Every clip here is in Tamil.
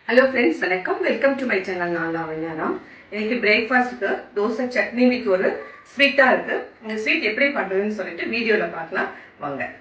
ஹலோ ஃப்ரெண்ட்ஸ், வணக்கம். Welcome to my channel. நான் லாவண்யா. இன்னைக்கு பிரேக்ஃபாஸ்ட்டுக்கு தோசை சட்னி வித் ஒரு ஸ்வீட்டாக இருக்குது. இந்த ஸ்வீட் எப்படி பண்ணுறதுன்னு சொல்லிட்டு வீடியோவில் பார்க்கலாம் வாங்க.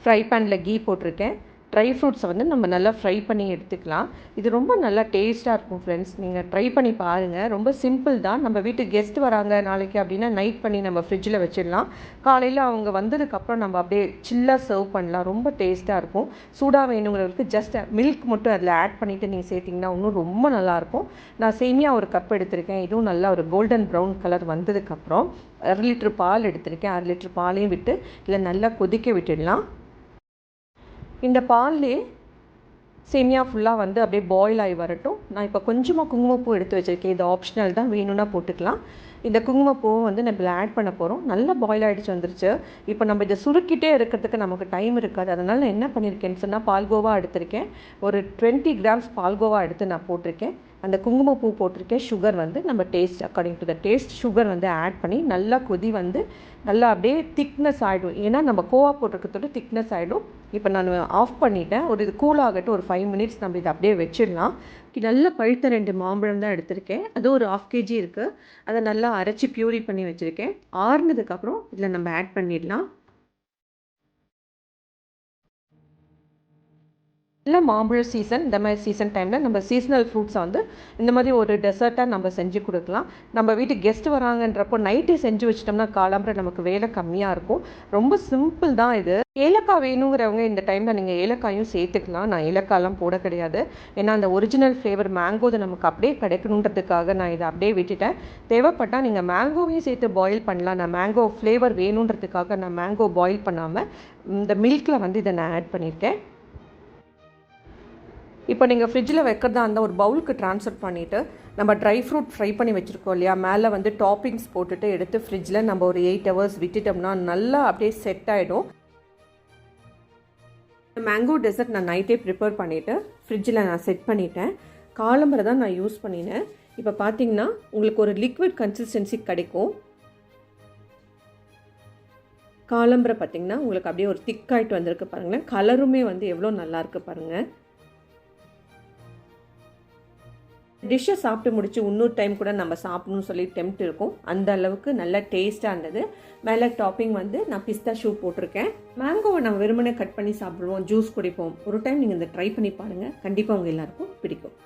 ஃப்ரை பேனில் கீ போட்டிருக்கேன். ட்ரை ஃப்ரூட்ஸை வந்து நம்ம நல்லா ஃப்ரை பண்ணி எடுத்துக்கலாம். இது ரொம்ப நல்லா டேஸ்ட்டாக இருக்கும் ஃப்ரெண்ட்ஸ். நீங்கள் ட்ரை பண்ணி பாருங்கள். ரொம்ப சிம்பிள் தான். நம்ம வீட்டுக்கு கெஸ்ட் வராங்க நாளைக்கு அப்படின்னா நைட் பண்ணி நம்ம ஃப்ரிட்ஜில் வச்சிடலாம். காலையில் அவங்க வந்ததுக்கப்புறம் நம்ம அப்படியே சில்லாக சர்வ் பண்ணலாம். ரொம்ப டேஸ்ட்டாக இருக்கும். சூடாக வேணுங்கிறதுக்கு ஜஸ்ட் மில்க் மட்டும் அதில் ஆட் பண்ணிவிட்டு நீங்கள் சேர்த்திங்கன்னா இன்னும் ரொம்ப நல்லாயிருக்கும். நான் சேமியா ஒரு கப் எடுத்திருக்கேன். இதுவும் நல்லா ஒரு கோல்டன் ப்ரௌன் கலர் வந்ததுக்கப்புறம் 1/2 லிட்டர் பால் எடுத்திருக்கேன். 1/2 லிட்டர் பாலையும் விட்டு இதில் நல்லா கொதிக்க விட்டுடலாம். இந்த பால்லே சேமியா ஃபுல்லாக வந்து அப்படியே பாயில் ஆகி வரட்டும். நான் இப்போ கொஞ்சமாக குங்குமப்பூ எடுத்து வச்சுருக்கேன். இது ஆப்ஷனல் தான், வேணும்னா போட்டுக்கலாம். இந்த குங்குமப்பூவை வந்து நம்ம இதில் ஆட் பண்ண போகிறோம். நல்லா பாயில் ஆகிடுச்சு வந்துருச்சு. இப்போ நம்ம இதை சுருக்கிட்டே இருக்கிறதுக்கு நமக்கு டைம் இருக்காது. அதனால் நான் என்ன பண்ணியிருக்கேன்னு சொன்னால் பால்கோவா எடுத்திருக்கேன். ஒரு 20 கிராம்ஸ் பால்கோவா எடுத்து நான் போட்டிருக்கேன். அந்த குங்குமப்பூ போட்டிருக்கேன். சுகர் வந்து நம்ம taste according to the taste sugar வந்து ஆட் பண்ணி நல்லா கொதி வந்து நல்லா அப்படியே திக்னஸ் ஆகிடும். ஏன்னா நம்ம கோவா போட்டிருக்கிறதோட திக்னஸ் ஆகிடும். இப்போ நான் ஆஃப் பண்ணிவிட்டேன். ஒரு இது கூல் ஆகட்டும். ஒரு 5 மினிட்ஸ் நம்ம இதை அப்படியே வச்சிடலாம். நல்லா பழுத்த 2 மாம்பழம் தான் எடுத்திருக்கேன். அது ஒரு 1/2 kg இருக்குது. அதை நல்லா அரைச்சி பியூரி பண்ணி வச்சுருக்கேன். ஆறுனதுக்கப்புறம் இதில் நம்ம ஆட் பண்ணிடலாம். இல்லை, மாம்பழ சீசன் இந்த மாதிரி சீசன் டைமில் நம்ம சீசனல் ஃப்ரூட்ஸை வந்து இந்த மாதிரி ஒரு டெசர்ட்டாக நம்ம செஞ்சு கொடுக்கலாம். நம்ம வீட்டுக்கு கெஸ்ட் வராங்கன்றப்போ நைட்டே செஞ்சு வச்சிட்டோம்னா காலம்பரை நமக்கு வேலை கம்மியாக இருக்கும். ரொம்ப சிம்பிள் தான் இது. ஏலக்காய் வேணுங்கிறவங்க இந்த டைமில் நீங்கள் ஏலக்காயும் சேர்த்துக்கலாம். நான் ஏலக்காயெலாம் போட கிடையாது. ஏன்னா அந்த ஒரிஜினல் ஃப்ளேவர் மேங்கோ நமக்கு அப்படியே கிடைக்கணுன்றதுக்காக நான் இதை அப்படியே விட்டுட்டேன். தேவைப்பட்டால் நீங்கள் மேங்கோவையும் சேர்த்து பாயில் பண்ணலாம். நான் மேங்கோ ஃப்ளேவர் வேணுன்றதுக்காக நான் மேங்கோ பாயில் பண்ணாமல் இந்த மில்கில் வந்து இதை நான் ஆட் பண்ணியிருக்கேன். இப்போ நீங்கள் ஃப்ரிட்ஜில் வைக்கிறதா இருந்தால் ஒரு பவுலுக்கு ட்ரான்ஸ்ஃபர் பண்ணிவிட்டு நம்ம ட்ரை ஃப்ரூட் ஃப்ரை பண்ணி வச்சுருக்கோம் இல்லையா, மேலே வந்து டாப்பிங்ஸ் போட்டுட்டு எடுத்து ஃப்ரிட்ஜில் நம்ம ஒரு 8 hours விட்டுட்டோம்னா நல்லா அப்படியே செட் ஆகிடும். மேங்கோ டெசர்ட் நான் நைட்டே ப்ரிப்பேர் பண்ணிவிட்டு ஃப்ரிட்ஜில் நான் செட் பண்ணிட்டேன். காலம்பரை தான் நான் யூஸ் பண்ணினேன். இப்போ பார்த்தீங்கன்னா உங்களுக்கு ஒரு லிக்விட் கன்சிஸ்டன்சி கிடைக்கும். காலம்பரை பார்த்தீங்கன்னா உங்களுக்கு அப்படியே ஒரு திக்காயிட்டு வந்திருக்கு பாருங்களேன். கலருமே வந்து எவ்வளோ நல்லாயிருக்கு பாருங்கள். டிஷ்ஷை சாப்பிட்டு முடிச்சு இன்னொரு டைம் கூட நம்ம சாப்பிடணும்னு சொல்லி டெம்ப்ட் இருக்கும். அந்த அளவுக்கு நல்ல டேஸ்ட்டாக இருந்தது. மேலே டாப்பிங் வந்து நான் பிஸ்தா ஷூ போட்டிருக்கேன். மேங்கோவை நம்ம வெறுமனே கட் பண்ணி சாப்பிடுவோம், ஜூஸ் குடிப்போம். ஒரு டைம் நீங்கள் இந்த ட்ரை பண்ணி பாருங்கள். கண்டிப்பாக உங்கள் எல்லாருக்கும் பிடிக்கும்.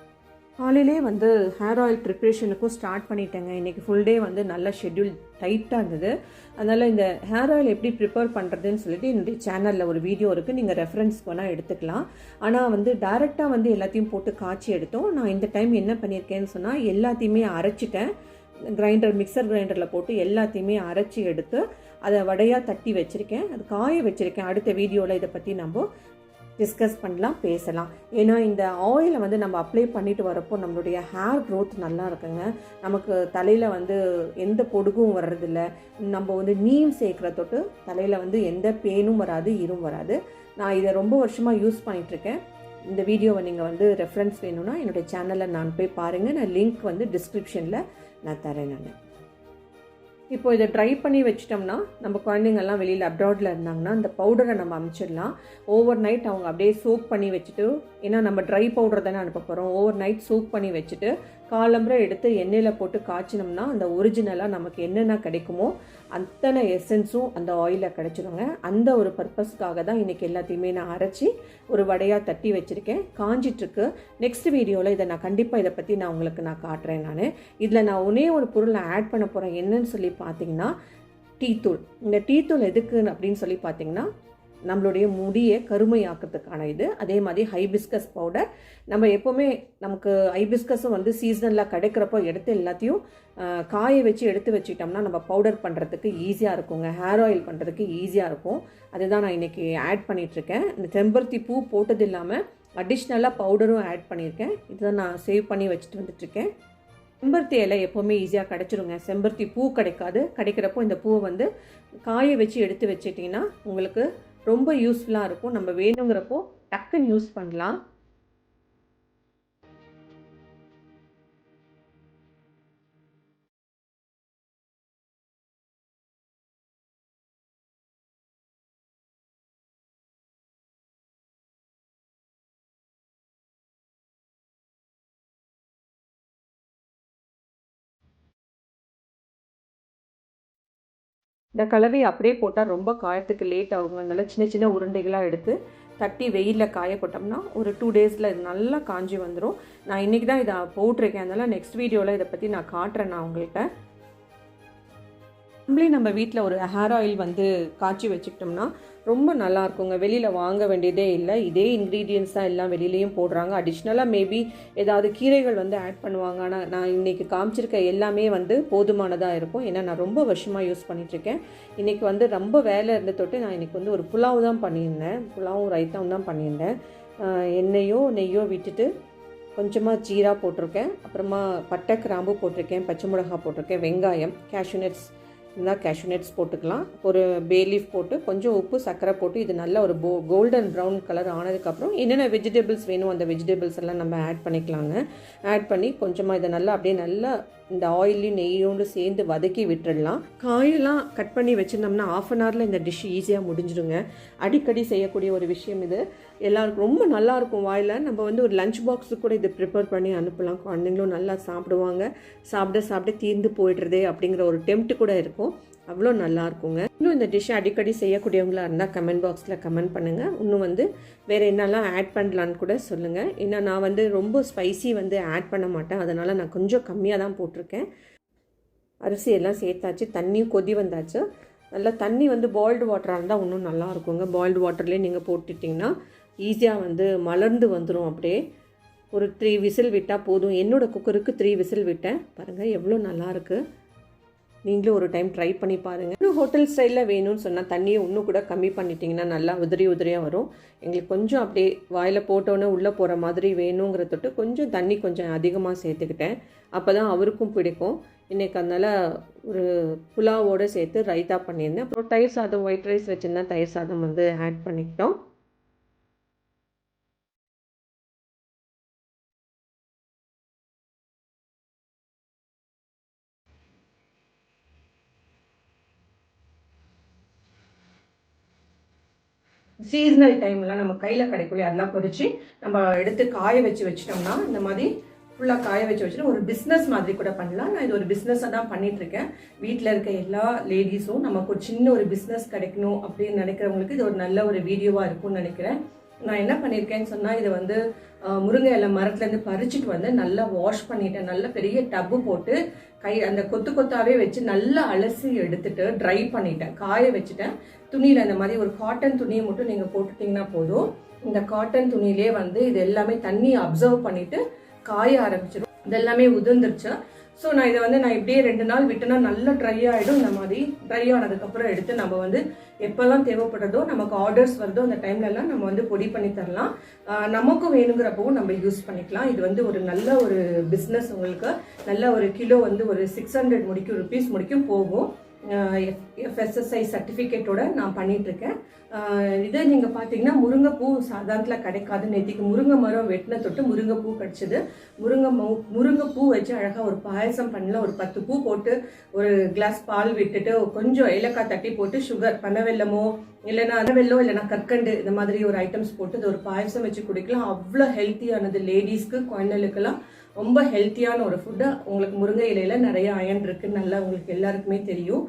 காலையிலே வந்து ஹேர் ஆயில் ப்ரிப்ரேஷனுக்கும் ஸ்டார்ட் பண்ணிட்டேங்க. இன்றைக்கி ஃபுல் டே வந்து நல்ல ஷெட்யூல் டைட்டாக இருந்தது. அதனால் இந்த ஹேர் ஆயில் எப்படி ப்ரிப்பேர் பண்ணுறதுன்னு சொல்லிட்டு என்னுடைய சேனலில் ஒரு வீடியோ இருக்குது. நீங்கள் ரெஃபரன்ஸ்க்கு வேணால் எடுத்துக்கலாம். ஆனால் வந்து டைரெக்டாக வந்து எல்லாத்தையும் போட்டு காய்ச்சி எடுத்தோம். நான் இந்த டைம் என்ன பண்ணியிருக்கேன்னு சொன்னால் எல்லாத்தையுமே அரைச்சிட்டேன். மிக்சர் கிரைண்டரில் போட்டு எல்லாத்தையுமே அரைச்சி எடுத்து அதை வடையாக தட்டி வச்சுருக்கேன். அது காய வச்சுருக்கேன். அடுத்த வீடியோவில் இதை பற்றி நம்ம டிஸ்கஸ் பண்ணலாம், பேசலாம். ஏன்னா இந்த ஆயிலை வந்து நம்ம அப்ளை பண்ணிட்டு வரப்போ நம்மளுடைய ஹேர் க்ரோத் நல்லா இருக்குங்க. நமக்கு தலையில் வந்து எந்த பொடுகும் வர்றதில்ல. நம்ம வந்து நீம் சேர்க்குற தொட்டு தலையில் வந்து எந்த பேனும் வராது, ஈரும் வராது. நான் இதை ரொம்ப வருஷமாக யூஸ் பண்ணிகிட்ருக்கேன். இந்த வீடியோவை நீங்கள் வந்து ரெஃபரன்ஸ் வேணும்னா என்னுடைய சேனலில் நான் போய் பாருங்கள். நான் லிங்க் வந்து டிஸ்கிரிப்ஷனில் நான் தரேன். இப்போ இதை ட்ரை பண்ணி வச்சிட்டோம்னா நம்ம குழந்தைங்கள்லாம் வெளியில் அப்ராடில் இருந்தாங்கன்னா இந்த பவுடரை நம்ம அமுச்சிடலாம். ஓவர் நைட் அவங்க அப்படியே சோக் பண்ணி வச்சுட்டு, ஏன்னா நம்ம ட்ரை பவுடர் தானே அனுப்ப போகிறோம். ஓவர் நைட் சோக் பண்ணி வச்சுட்டு காலம்பரை எடுத்து எண்ணெயில் போட்டு காய்ச்சினோம்னா அந்த ஒரிஜினலாக நமக்கு என்னென்ன கிடைக்குமோ அத்தனை எசன்ஸும் அந்த ஆயிலில் கிடச்சிருங்க. அந்த ஒரு பர்பஸ்க்காக தான் இன்றைக்கி எல்லாத்தையுமே நான் அரைச்சி ஒரு வடையாக தட்டி வச்சுருக்கேன். காஞ்சிட்ருக்கு. நெக்ஸ்ட் வீடியோவில் இதை நான் கண்டிப்பாக இதை பற்றி நான் உங்களுக்கு காட்டுறேன். இதில் நான் ஒரே ஒரு பொருள் நான் ஆட் பண்ண போகிறேன். என்னன்னு சொல்லி பார்த்தீங்கன்னா டீத்தூள். இந்த டீத்தூள் எதுக்கு அப்படின்னு சொல்லி பார்த்தீங்கன்னா நம்மளுடைய முடியை கருமையாக்கிறதுக்கான இது. அதே மாதிரி ஹைபிஸ்கஸ் பவுடர். நம்ம எப்போவுமே நமக்கு ஹைபிஸ்கஸும் வந்து சீசனலாக கிடைக்கிறப்போ எடுத்து எல்லாத்தையும் காய வச்சு எடுத்து வச்சுட்டோம்னா நம்ம பவுடர் பண்ணுறதுக்கு ஈஸியாக இருக்குங்க. ஹேர் ஆயில் பண்ணுறதுக்கு ஈஸியாக இருக்கும். அதுதான் நான் இன்றைக்கி ஆட் பண்ணிகிட்ருக்கேன். இந்த செம்பருத்தி பூ போட்டது இல்லாமல் அடிஷ்னலாக பவுடரும் ஆட் பண்ணியிருக்கேன். இதுதான் நான் சேவ் பண்ணி வச்சுட்டு வந்துட்டுருக்கேன். செம்பருத்தி இலை எப்போவுமே ஈஸியாக கிடச்சிருங்க. செம்பருத்தி பூ கிடைக்காது. கிடைக்கிறப்போ இந்த பூவை வந்து காய வச்சு எடுத்து வச்சிட்டிங்கன்னா உங்களுக்கு ரொம்ப யூஸ்ஃபுல்லாக இருக்கும். நம்ம வேணுங்கிறப்போ டக்குன்னு யூஸ் பண்ணலாம். இந்த கலவையை அப்படியே போட்டால் ரொம்ப காயத்துக்கு லேட் ஆகும். அதனால சின்ன சின்ன உருண்டைகளாக எடுத்து தட்டி வெயிலில் காய போட்டோம்னா ஒரு 2 டேஸில் இது நல்லா காஞ்சி வந்துடும். நான் இன்றைக்கி தான் இதை போட்டிருக்கேன், அதனால் நெக்ஸ்ட் வீடியோவில் இதை பற்றி நான் காட்டுறேன் நான் உங்கள்கிட்ட. நம்மளே நம்ம வீட்டில் ஒரு ஹேர் ஆயில் வந்து காய்ச்சி வச்சுக்கிட்டோம்னா ரொம்ப நல்லா இருக்குங்க. வெளியில் வாங்க வேண்டியதே இல்லை. இதே இன்க்ரீடியன்ஸ் தான் எல்லாம் வெளியிலையும் போடுறாங்க. அடிஷ்னலாக மேபி ஏதாவது கீரைகள் வந்து ஆட் பண்ணுவாங்க. ஆனால் நான் இன்றைக்கி காமிச்சிருக்க எல்லாமே வந்து போதுமானதாக இருக்கும். ஏன்னா நான் ரொம்ப வருஷமாக யூஸ் பண்ணிகிட்ருக்கேன். இன்றைக்கி வந்து ரொம்ப வேலை இருந்த தொட்டு நான் இன்றைக்கி வந்து ஒரு புலாவ் தான் பண்ணியிருந்தேன். புலாவும் ரைத்தாவும் தான் பண்ணியிருந்தேன். எண்ணெயோ நெய்யோ விட்டுட்டு கொஞ்சமாக ஜீரா போட்டிருக்கேன், அப்புறமா பட்டை கிராம்பு போட்டிருக்கேன், பச்சை மிளகா போட்டிருக்கேன், வெங்காயம், கேஷ்யூ நட்ஸ் இருந்தால் கேஷ்யூ நட்ஸ் போட்டுக்கலாம், ஒரு பே லீஃப் போட்டு கொஞ்சம் உப்பு சர்க்கரை போட்டு இது நல்லா ஒரு கோல்டன் ப்ரௌன் கலர் ஆனதுக்கப்புறம் என்னென்ன வெஜிடபிள்ஸ் வேணும் அந்த வெஜிடபிள்ஸ் எல்லாம் நம்ம ஆட் பண்ணிக்கலாங்க. ஆட் பண்ணி கொஞ்சமாக இதை நல்லா அப்படியே நல்லா இந்த ஆயிலையும் நெய்யோடு சேர்ந்து வதக்கி விட்டுடலாம். காயெல்லாம் கட் பண்ணி வச்சுருந்தோம்னா 1/2 hourல இந்த டிஷ் ஈஸியாக முடிஞ்சிடுங்க. அடிக்கடி செய்யக்கூடிய ஒரு விஷயம் இது. எல்லாருக்கும் ரொம்ப நல்லாயிருக்கும் வாயில். நம்ம வந்து ஒரு லஞ்ச் பாக்ஸுக்கு கூட இதை ப்ரிப்பேர் பண்ணி அனுப்பலாம். குழந்தைங்களும் நல்லா சாப்பிடுவாங்க. சாப்பிட தீர்ந்து போய்டுறதே அப்படிங்கிற ஒரு டெம்ப்ட் கூட இருக்கும். அவ்வளோ நல்லா இருக்குங்க. இன்னும் இந்த டிஷ்ஷை அடிக்கடி செய்யக்கூடியவங்களாக இருந்தால் கமெண்ட் பாக்ஸில் கமெண்ட் பண்ணுங்கள். இன்னும் வந்து வேறு என்னெல்லாம் ஆட் பண்ணலான்னு கூட சொல்லுங்கள். ஏன்னா நான் வந்து ரொம்ப ஸ்பைசி வந்து ஆட் பண்ண மாட்டேன், அதனால் நான் கொஞ்சம் கம்மியாக தான் போட்டிருக்கேன். அரிசி எல்லாம் சேர்த்தாச்சு, தண்ணியும் கொதி வந்தாச்சு. நல்லா தண்ணி வந்து பாயில்டு வாட்டராக இருந்தால் இன்னும் நல்லா இருக்குங்க. பாயில்டு வாட்டர்லேயே நீங்கள் போட்டுட்டிங்கன்னா ஈஸியாக வந்து மலர்ந்து வந்துடும். அப்படியே ஒரு 3 விசில் விட்டால் போதும். என்னோடய குக்கருக்கு 3 விசில் விட்டேன். பாருங்கள் எவ்வளோ நல்லாயிருக்கு. நீங்களும் ஒரு டைம் ட்ரை பண்ணி பாருங்கள். இன்னும் ஹோட்டல் ஸ்டைலில் வேணும்னு சொன்னால் தண்ணியை இன்னும் கூட கம்மி பண்ணிட்டிங்கன்னா நல்லா உதிரியாக வரும். எங்களுக்கு கொஞ்சம் அப்படியே வாயில் போட்டோன்னே உள்ளே போகிற மாதிரி வேணுங்கிற தொட்டு கொஞ்சம் தண்ணி கொஞ்சம் அதிகமாக சேர்த்துக்கிட்டேன். அப்போ தான் அவருக்கும் பிடிக்கும். இன்றைக்கி அதனால் ஒரு புலாவோடு சேர்த்து ரைத்தா பண்ணியிருந்தேன். அப்புறம் தயிர் சாதம், ஒயிட் ரைஸ் வச்சுருந்தேன், தயிர் சாதம் வந்து ஆட் பண்ணிக்கிட்டோம். சீசனல் டைம்லாம் நம்ம கையில் கிடைக்கலையே அதெல்லாம் பொறிச்சு நம்ம எடுத்து காய வச்சிட்டோம்னா இந்த மாதிரி ஃபுல்லாக காய வச்சுட்டு ஒரு பிஸ்னஸ் மாதிரி கூட பண்ணலாம். நான் இது ஒரு பிஸ்னஸாக தான் பண்ணிகிட்ருக்கேன். வீட்டில் இருக்க எல்லா லேடிஸும் நமக்கு ஒரு சின்ன ஒரு பிஸ்னஸ் கிடைக்கணும் அப்படின்னு நினைக்கிறவங்களுக்கு இது ஒரு நல்ல ஒரு வீடியோவாக இருக்கும்னு நினைக்கிறேன். நான் என்ன பண்ணியிருக்கேன்னு சொன்னால் இதை வந்து முருங்கை இலை மரத்துலேருந்து பறிச்சுட்டு வந்து நல்லா வாஷ் பண்ணிட்டேன். நல்ல பெரிய டப்பு போட்டு அந்த கொத்தாவே வச்சு நல்லா அலசி எடுத்துட்டு ட்ரை பண்ணிட்டேன், காய வச்சுட்டேன். துணியில் இந்த மாதிரி ஒரு காட்டன் துணியை மட்டும் நீங்கள் போட்டுட்டிங்கன்னா போதும். இந்த காட்டன் துணியிலே வந்து இது எல்லாமே தண்ணி அப்சர்வ் பண்ணிவிட்டு காய ஆரம்பிச்சிடும். இது எல்லாமே உதிர்ந்துருச்சு. ஸோ நான் இதை வந்து நான் இப்படியே 2 நாள் விட்டுனா நல்லா ட்ரை ஆகிடும். இந்த மாதிரி ட்ரை ஆனதுக்கப்புறம் எடுத்து நம்ம வந்து எப்போல்லாம் தேவைப்படுறதோ நமக்கு ஆர்டர்ஸ் வருதோ அந்த டைம்லலாம் நம்ம வந்து பொடி பண்ணி தரலாம். நமக்கும் வேணுங்கிறப்பவும் நம்ம யூஸ் பண்ணிக்கலாம். இது வந்து ஒரு நல்ல ஒரு பிஸ்னஸ். உங்களுக்கு நல்ல ஒரு கிலோ வந்து ஒரு 600 rupees முடிக்கும் போகும். FSSI சர்டிஃபிகேட்டோட நான் பண்ணிகிட்ருக்கேன். இது நீங்கள் பார்த்தீங்கன்னா முருங்கைப்பூ சாதாரணத்தில் கிடைக்காது. நேற்றுக்கு முருங்கை மரம் வெட்டின தொட்டு முருங்கைப்பூ கிடச்சிது. முருங்கைப்பூ வச்சு அழகாக ஒரு பாயசம் பண்ணலாம். ஒரு 10 பூ போட்டு ஒரு கிளாஸ் பால் விட்டுட்டு கொஞ்சம் ஏலக்காய் தட்டி போட்டு சுகர் பனவெல்லமோ இல்லைன்னா வெல்லம் இல்லைன்னா கற்கண்டு இந்த மாதிரி ஒரு ஐட்டம்ஸ் போட்டு இது ஒரு பாயசம் வச்சு குடிக்கலாம். அவ்வளோ ஹெல்த்தியானது. லேடிஸ்க்கு குழந்தைகளுக்கெல்லாம் ரொம்ப ஹெல்த்தியான ஒரு ஃபுட்டு. உங்களுக்கு முருங்கை இலையில் நிறைய அயன் இருக்குன்னு நல்லா உங்களுக்கு எல்லாருக்குமே தெரியும்.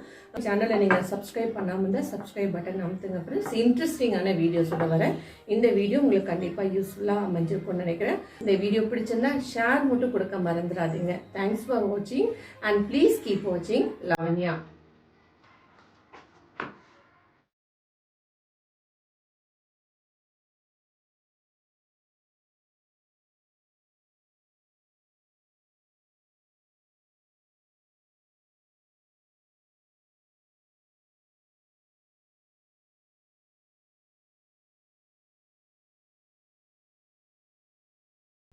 சேனலை நீங்கள் சப்ஸ்கிரைப் பண்ணாமல் இருந்தால் சப்ஸ்கிரைப் பட்டன் அமுத்துங்க. அப்புறம் இன்ட்ரெஸ்டிங்கான வீடியோஸோட வரேன். இந்த வீடியோ உங்களுக்கு கண்டிப்பாக யூஸ்ஃபுல்லாக அமைஞ்சிருக்கும்னு நினைக்கிறேன். இந்த வீடியோ பிடிச்சிருந்தா ஷேர் மட்டும் கொடுக்க மறந்துடாதீங்க. தேங்க்ஸ் ஃபார் வாட்சிங் அண்ட் ப்ளீஸ் கீப் வாட்சிங் லவன்யா.